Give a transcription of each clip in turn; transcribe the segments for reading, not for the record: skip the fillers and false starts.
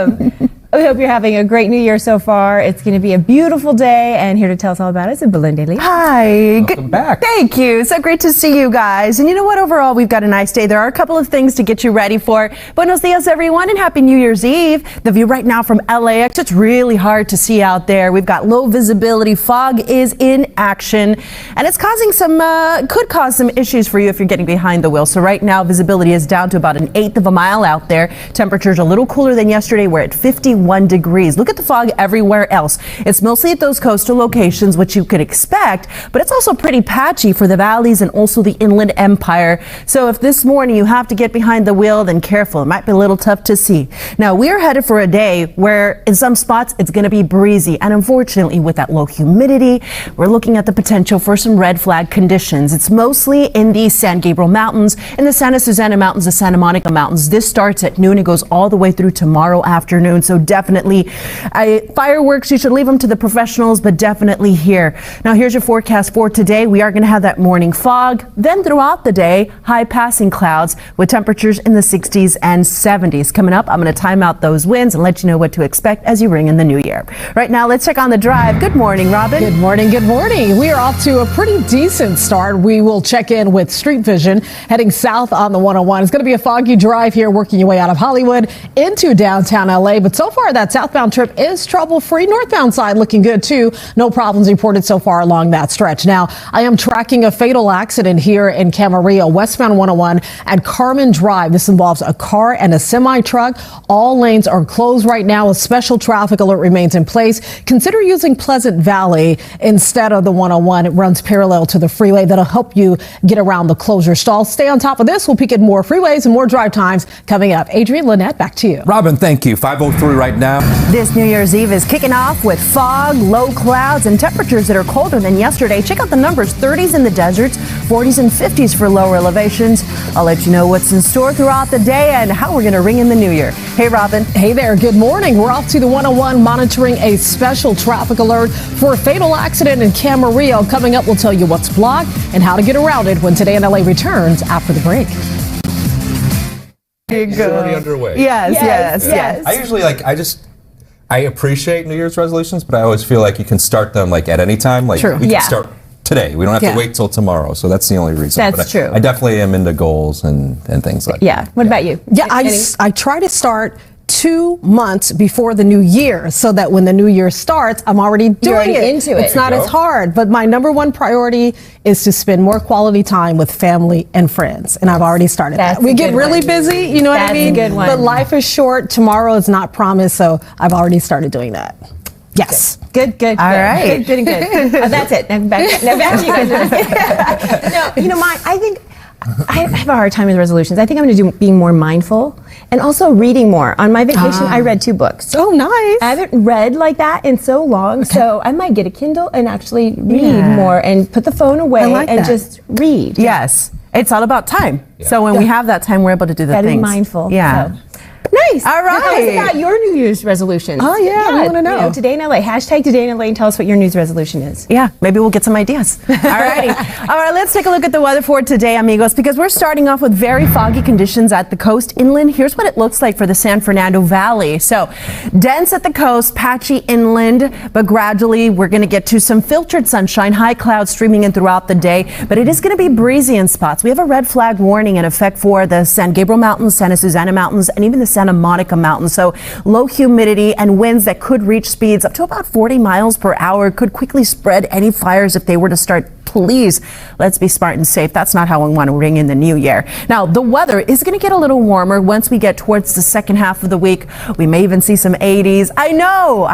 welcome. We hope you're having a great New Year so far. It's going to be a beautiful day, and here to tell us all about it is Belen. Hi. Welcome back. Thank you. So great to see you guys. And you know what? Overall, we've got a nice day. There are a couple of things to get you ready for. Buenos dias, everyone, and happy New Year's Eve. The view right now from LAX, it's really hard to see out there. We've got low visibility. Fog is in action, and it's causing could cause some issues for you if you're getting behind the wheel. So right now, visibility is down to about 1/8 of a mile out there. Temperatures a little cooler than yesterday. We're at 51 degrees. Look at the fog everywhere else. It's mostly at those coastal locations, which you could expect, but it's also pretty patchy for the valleys and also the Inland Empire. So if this morning you have to get behind the wheel, then careful. It might be a little tough to see. Now, we are headed for a day where in some spots it's going to be breezy, and unfortunately with that low humidity, we're looking at the potential for some red flag conditions. It's mostly in the San Gabriel Mountains, in the Santa Susana Mountains, the Santa Monica Mountains. This starts at noon and goes all the way through tomorrow afternoon. So definitely fireworks, you should leave them to the professionals, but definitely here. Now here's your forecast for today. We are going to have that morning fog. Then throughout the day, high passing clouds with temperatures in the 60s and 70s. Coming up, I'm going to time out those winds and let you know what to expect as you ring in the new year. Right now, let's check on the drive. Good morning, Robin. Good morning. Good morning. We are off to a pretty decent start. We will check in with Street Vision heading south on the 101. It's going to be a foggy drive here, working your way out of Hollywood into downtown LA. But so far, that southbound trip is trouble-free. Northbound side looking good, too. No problems reported so far along that stretch. Now, I am tracking a fatal accident here in Camarillo, westbound 101 at Carmen Drive. This involves a car and a semi-truck. All lanes are closed right now. A special traffic alert remains in place. Consider using Pleasant Valley instead of the 101. It runs parallel to the freeway. That'll help you get around the closure stall. Stay on top of this. We'll peek at more freeways and more drive times coming up. Adrian, Lynette, back to you. Robin, thank you. 5:03 right now. This New Year's Eve is kicking off with fog, low clouds, and temperatures that are colder than yesterday. Check out the numbers: 30s in the deserts, 40s and 50s for lower elevations. I'll let you know what's in store throughout the day and how we're going to ring in the new year. Hey, Robin. Hey there. Good morning. We're off to the 101 monitoring a special traffic alert for a fatal accident in Camarillo. Coming up, we'll tell you what's blocked and how to get around it when Today in LA returns after the break. There you It's go. already underway. Yes. I usually I appreciate New Year's resolutions, but I always feel like you can start them like at any time. Like True. we can start today. We don't have to wait till tomorrow. So that's the only reason. That's true. I definitely am into goals and things like that. Yeah. What about you? Yeah, I try to start 2 months before the new year so that when the new year starts, I'm already doing it. Into it. It's not as hard, but my number one priority is to spend more quality time with family and friends. And I've already started that. We get really busy, you know what I mean? That's a good one. But life is short. Tomorrow is not promised. So I've already started doing that. Yes. Good. All right. Good. That's it. Now back to you guys. No, you know, I think I have a hard time with resolutions. I think I'm going to do being more mindful and also reading more. On my vacation, I read 2 books. Oh, nice. I haven't read like that in so long, so I might get a Kindle and actually read more and put the phone away and just read. Yes. It's all about time. So when we have that time, we're able to do the things. Being mindful. Yeah. So. Nice. All right. Now tell us about your New Year's resolutions. Oh, yeah, we want to know. Today in LA. Hashtag Today in LA and tell us what your New Year's resolution is. Yeah, maybe we'll get some ideas. All righty. All right, let's take a look at the weather for today, amigos, because we're starting off with very foggy conditions at the coast inland. Here's what it looks like for the San Fernando Valley. So dense at the coast, patchy inland, but gradually we're going to get to some filtered sunshine, high clouds streaming in throughout the day, but it is going to be breezy in spots. We have a red flag warning in effect for the San Gabriel Mountains, Santa Susana Mountains, and even the Santa Monica Mountains. So low humidity and winds that could reach speeds up to about 40 miles per hour could quickly spread any fires if they were to start. Please, let's be smart and safe. That's not how we want to ring in the new year. Now, the weather is going to get a little warmer once we get towards the second half of the week. We may even see some 80s. I know.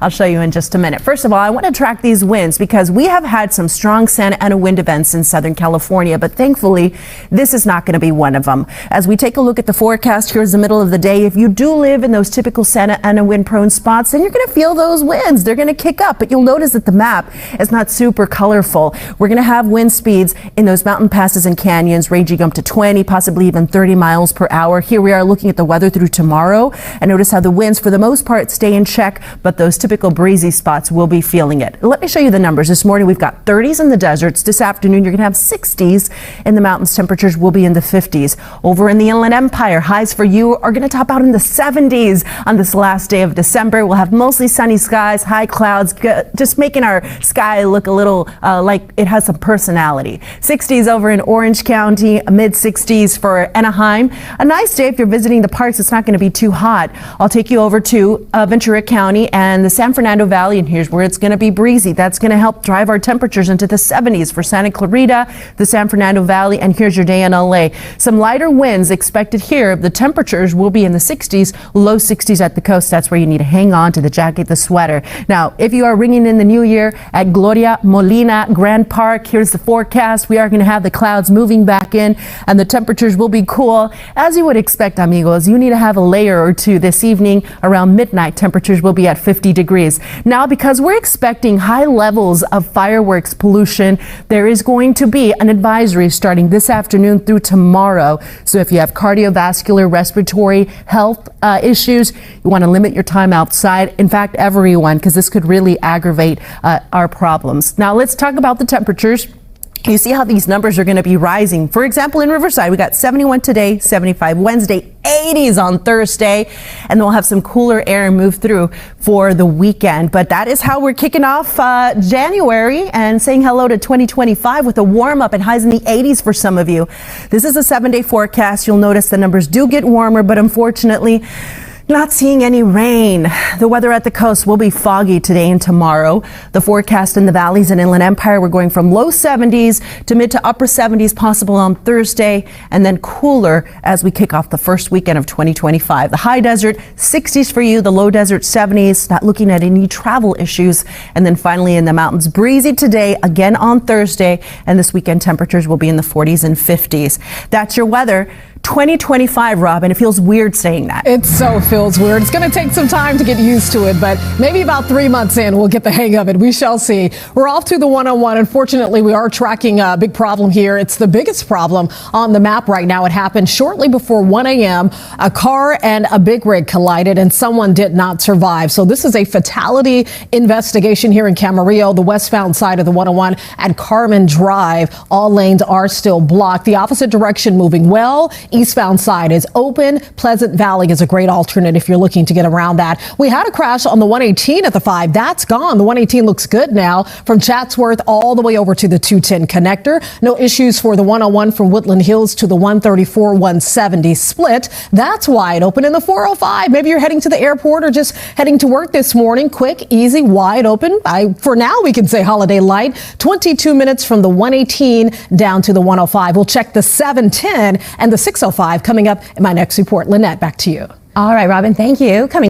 I'll show you in just a minute. First of all, I want to track these winds because we have had some strong Santa Ana wind events in Southern California, but thankfully, this is not going to be one of them. As we take a look at the forecast, here's the middle of the day. If you do live in those typical Santa Ana wind-prone spots, then you're going to feel those winds. They're going to kick up, but you'll notice that the map is not super colorful. careful. We're going to have wind speeds in those mountain passes and canyons ranging up to 20, possibly even 30 miles per hour. Here we are looking at the weather through tomorrow, and notice how the winds for the most part stay in check, but those typical breezy spots will be feeling it. Let me show you the numbers. This morning we've got 30s in the deserts. This afternoon you're going to have 60s in the mountains. Temperatures will be in the 50s. Over in the Inland Empire, highs for you are going to top out in the 70s on this last day of December. We'll have mostly sunny skies, high clouds, just making our sky look a little like it has some personality. 60s over in Orange County, mid 60s for Anaheim. A nice day if you're visiting the parks. It's not going to be too hot. I'll take you over to Ventura County and the San Fernando Valley, and here's where it's going to be breezy. That's going to help drive our temperatures into the 70s for Santa Clarita, the San Fernando Valley, and here's your day in LA. Some lighter winds expected here. The temperatures will be in the 60s, low 60s at the coast. That's where you need to hang on to the jacket, the sweater. Now, if you are ringing in the new year at Gloria Molina Grand Park, here's the forecast. We are going to have the clouds moving back in and the temperatures will be cool. As you would expect, amigos, you need to have a layer or two this evening. Around midnight, temperatures will be at 50 degrees. Now, because we're expecting high levels of fireworks pollution, there is going to be an advisory starting this afternoon through tomorrow. So if you have cardiovascular, respiratory health issues, you want to limit your time outside. In fact, everyone, because this could really aggravate our problems. Now, let's talk about the temperatures. You see how these numbers are going to be rising. For example, in Riverside, we got 71 today, 75 Wednesday, 80s on Thursday, and then we'll have some cooler air move through for the weekend. But that is how we're kicking off January and saying hello to 2025 with a warm up and highs in the 80s for some of you. This is a 7-day forecast. You'll notice the numbers do get warmer, but unfortunately, not seeing any rain. The weather at the coast will be foggy today and tomorrow. The forecast in the valleys and Inland Empire, we're going from low 70s to mid to upper 70s possible on Thursday, and then cooler as we kick off the first weekend of 2025. The high desert, 60s for you. The low desert, 70s. Not looking at any travel issues. And then finally in the mountains, breezy today, again on Thursday, and this weekend temperatures will be in the 40s and 50s. That's your weather. 2025, Robin. It feels weird saying that. It so feels weird. It's going to take some time to get used to it, but maybe about 3 months in, we'll get the hang of it. We shall see. We're off to the 101. Unfortunately, we are tracking a big problem here. It's the biggest problem on the map right now. It happened shortly before 1 a.m. A car and a big rig collided and someone did not survive. So this is a fatality investigation here in Camarillo, the westbound side of the 101 at Carmen Drive. All lanes are still blocked. The opposite direction moving well. Eastbound side is open. Pleasant Valley is a great alternate if you're looking to get around that. We had a crash on the 118 at the 5. That's gone. The 118 looks good now from Chatsworth all the way over to the 210 connector. No issues for the 101 from Woodland Hills to the 134-170 split. That's wide open in the 405. Maybe you're heading to the airport or just heading to work this morning. Quick, easy, wide open. For now, we can say holiday light. 22 minutes from the 118 down to the 105. We'll check the 710 and the 605 coming up in my next report. Lynette, back to you. All right, Robin, thank you. Coming